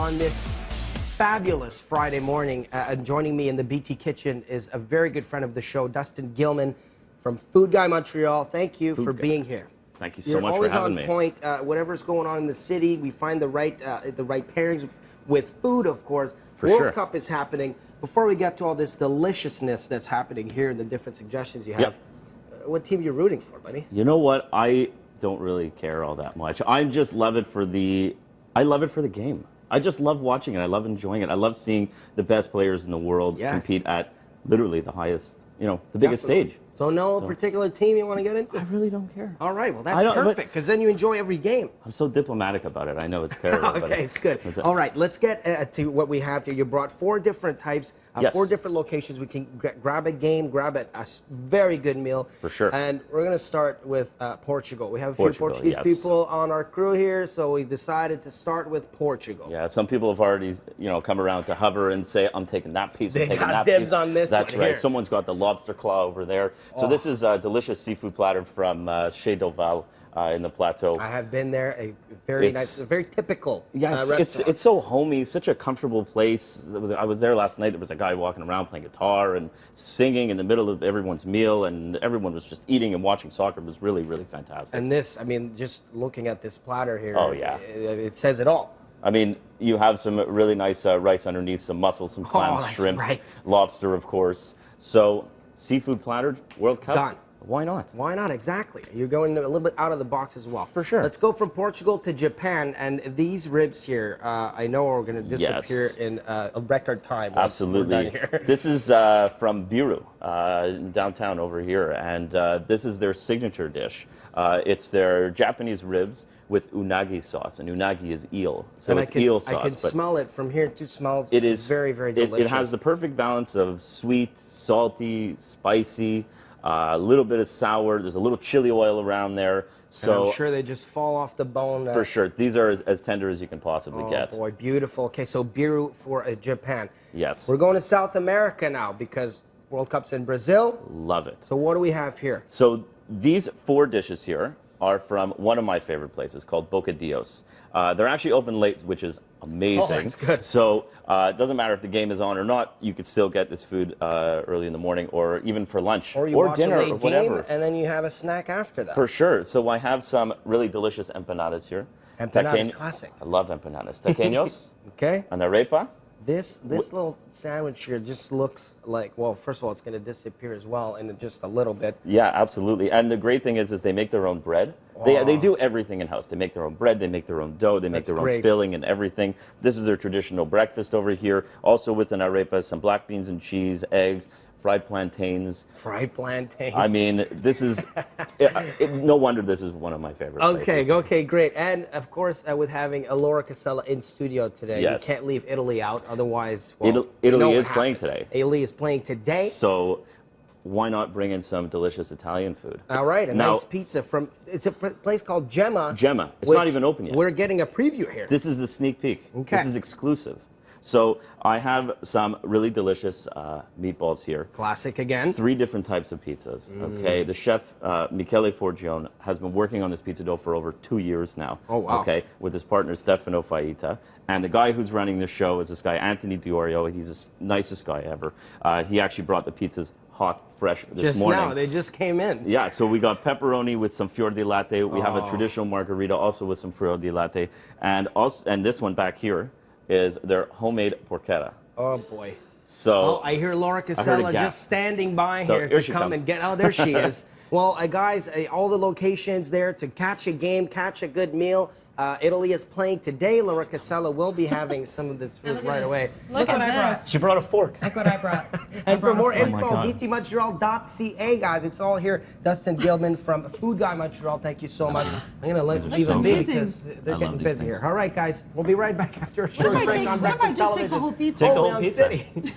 on this fabulous Friday morning. Joining me in the BT kitchen is a very good friend of the show, Dustin Gilman from Food Guy Montreal. Thank you for being here. Thank you so much for having me. You're always on point. Whatever's going on in the city, we find the right pairings with food, of course. World Cup is happening. Before we get to all this deliciousness that's happening here and the different suggestions you have, what team are you rooting for, buddy? You know what? I don't really care all that much. I just love it for the game. I just love watching it. I love enjoying it. I love seeing the best players in the world compete at literally the highest, the biggest stage. So no particular team you want to get into? I really don't care. All right, well that's perfect, because then you enjoy every game. I'm so diplomatic about it. I know it's terrible. Okay, it's good. All right, let's get to what we have here. You brought 4 different types, 4 different locations. We can grab a game, grab a very good meal. For sure. And we're going to start with Portugal. We have a few Portuguese people on our crew here, so we decided to start with Portugal. Yeah, some people have already, come around to hover and say, I'm taking that piece, I'm taking that piece. They got dibs on this That's one right. here. Someone's got the lobster claw over there. So this is a delicious seafood platter from Chez Doval in the Plateau. I have been there. A very nice, a very typical restaurant. It's so homey, such a comfortable place. I was there last night. There was a guy walking around playing guitar and singing in the middle of everyone's meal, and everyone was just eating and watching soccer. It was really, really fantastic. And this, I mean, just looking at this platter here, it says it all. I mean, you have some really nice rice underneath, some mussels, some clams, shrimps, lobster, of course. So, seafood platter, World Cup. Done. Why not? Why not? Exactly. You're going a little bit out of the box as well. For sure. Let's go from Portugal to Japan, and these ribs here, I know are going to disappear in a record time. Absolutely. This is from Biru, downtown over here, and this is their signature dish. It's their Japanese ribs with unagi sauce, and unagi is eel, so it's eel sauce. I can smell it from here. It smells very, very delicious. It has the perfect balance of sweet, salty, spicy, a little bit of sour. There's a little chili oil around there. So and I'm sure they just fall off the bone. For sure. These are as tender as you can possibly get. Oh boy, beautiful. Okay, so Biru for Japan. Yes. We're going to South America now because World Cup's in Brazil. Love it. So what do we have here? So these 4 dishes here are from one of my favorite places called Bocadillos. They're actually open late, which is amazing. Oh, that's good. So it doesn't matter if the game is on or not, you could still get this food early in the morning or even for lunch or dinner or whatever. Game, and then you have a snack after that. For sure. So I have some really delicious empanadas here. Empanadas, classic. I love empanadas. Taqueños. Okay. An arepa. This little sandwich here just looks like, well, first of all, it's going to disappear as well in just a little bit. Yeah, absolutely. And the great thing is they make their own bread. They do everything in-house. They make their own bread, they make their own dough, they make their own filling and everything. This is their traditional breakfast over here. Also with an arepa, some black beans and cheese, eggs, fried plantains. Fried plantains. I mean, this is, no wonder this is one of my favorite places. Okay, great. And of course, with having Laura Casella in studio today, you can't leave Italy out, otherwise, well, Italy is playing today. Italy is playing today. So why not bring in some delicious Italian food? All right, nice pizza from, it's a place called Gemma. Gemma. It's not even open yet. We're getting a preview here. This is a sneak peek. Okay. This is exclusive. So I have some really delicious meatballs here. Classic again. 3 different types of pizzas. Okay, the chef Michele Forgione has been working on this pizza dough for over 2 years now. Oh wow! Okay, with his partner Stefano Faita, and the guy who's running the show is this guy Anthony Diorio. He's the nicest guy ever. He actually brought the pizzas hot, fresh this morning. Just now, they just came in. Yeah, so we got pepperoni with some fior di latte. We have a traditional margarita also with some fior di latte, and this one back here is their homemade porchetta. Oh boy. So I hear Laura Casella just standing by here to come and get, there she is. Well, guys, all the locations there to catch a game, catch a good meal. Italy is playing today. Laura Casella will be having some of this food right away. Look what I brought. She brought a fork. Look what I brought. And for more info, btmontreal.ca, guys. It's all here. Dustin Gilman from Food Guy Montreal. Thank you so much. I'm going to leave them be because they're getting busy here. All right, guys. We'll be right back after a short break on Breakfast Television. What if I just take the whole pizza? Take the whole pizza. City.